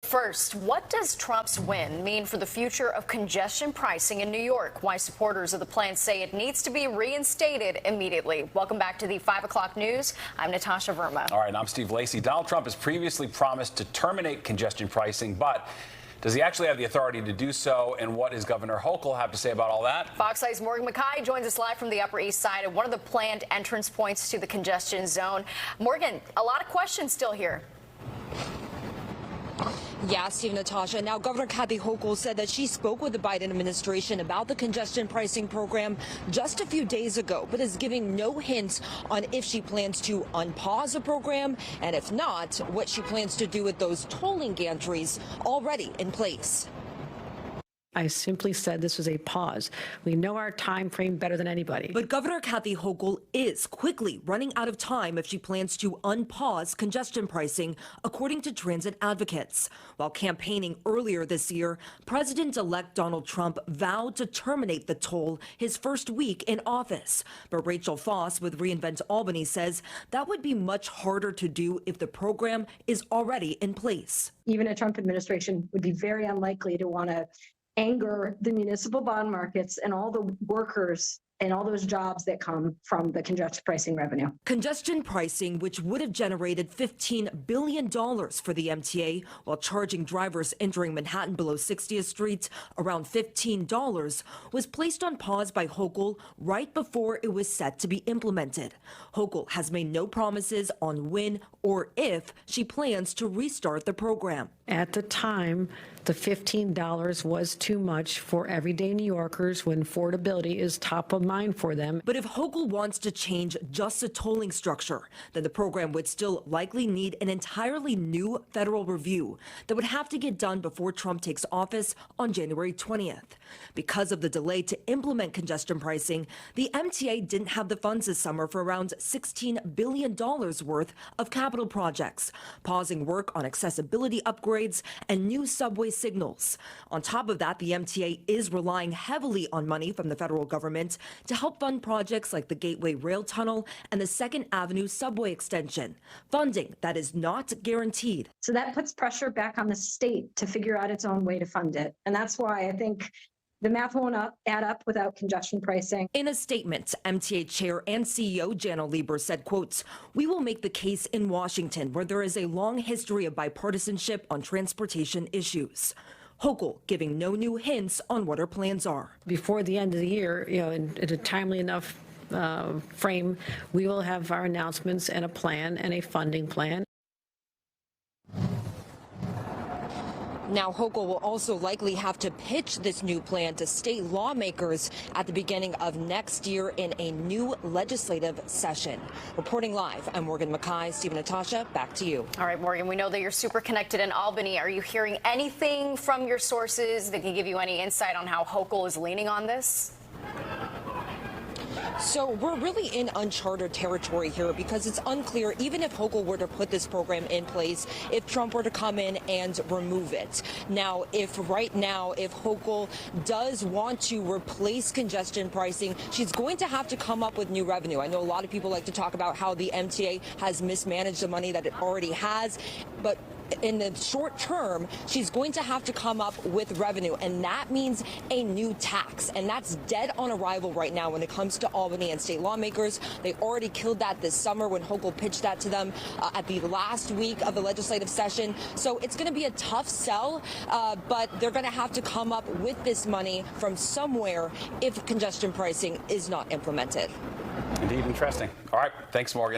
First, what does Trump's win mean for the future of congestion pricing in New York? Why supporters of the plan say it needs to be reinstated immediately. Welcome back to the 5 o'clock news. I'm Natasha Verma. All right, I'm Steve Lacey. Donald Trump has previously promised to terminate congestion pricing, but does he actually have the authority to do so? And what does Governor Hochul have to say about all that? Fox 8's Morgan McKay joins us live from the Upper East Side at one of the planned entrance points to the congestion zone. Morgan, a lot of questions still here. Yeah, Steve, Natasha. Now, Governor Kathy Hochul said that she spoke with the Biden administration about the congestion pricing program just a few days ago, but is giving no hints on if she plans to unpause the program, and if not, what she plans to do with those tolling gantries already in place. I simply said this was a pause. We know our time frame better than anybody. But Governor Kathy Hochul is quickly running out of time if she plans to unpause congestion pricing, according to transit advocates. While campaigning earlier this year, President-elect Donald Trump vowed to terminate the toll his first week in office. But Rachel Foss with reInvent Albany says that would be much harder to do if the program is already in place. Even a Trump administration would be very unlikely to want to anger the municipal bond markets and all the workers and all those jobs that come from the congestion pricing revenue. Congestion pricing, which would have generated $15 billion for the MTA while charging drivers entering Manhattan below 60th Street around $15, was placed on pause by Hochul right before it was set to be implemented. Hochul has made no promises on when or if she plans to restart the program. At the time, the $15 was too much for everyday New Yorkers when affordability is top of mind for them. But if Hochul wants to change just the tolling structure, then the program would still likely need an entirely new federal review that would have to get done before Trump takes office on January 20th. Because of the delay to implement congestion pricing, the MTA didn't have the funds this summer for around $16 billion worth of capital projects, pausing work on accessibility upgrades and new subway signals. On top of that, the MTA is relying heavily on money from the federal government to help fund projects like the Gateway Rail Tunnel and the 2nd Avenue subway extension, funding that is not guaranteed. So that puts pressure back on the state to figure out its own way to fund it. And that's why I think the math won't add up without congestion pricing. In a statement, MTA Chair and CEO Janno Lieber said, quotes, "We will make the case in Washington where there is a long history of bipartisanship on transportation issues." Hochul giving no new hints on what her plans are. Before the end of the year, in a timely enough frame, we will have our announcements and a plan and a funding plan. Now, Hochul will also likely have to pitch this new plan to state lawmakers at the beginning of next year in a new legislative session. Reporting live, I'm Morgan McKay. Steve and Natasha, back to you. All right, Morgan, we know that you're super connected in Albany. Are you hearing anything from your sources that can give you any insight on how Hochul is leaning on this? So we're really in uncharted territory here because it's unclear, even if Hochul were to put this program in place, if Trump were to come in and remove it. Now, if Hochul does want to replace congestion pricing, she's going to have to come up with new revenue. I know a lot of people like to talk about how the MTA has mismanaged the money that it already has, but in the short term, she's going to have to come up with revenue, and that means a new tax. And that's dead on arrival right now when it comes to Albany and state lawmakers. They already killed that this summer when Hochul pitched that to them at the last week of the legislative session. So it's going to be a tough sell, but they're going to have to come up with this money from somewhere if congestion pricing is not implemented. Indeed, interesting. All right, thanks, Morgan.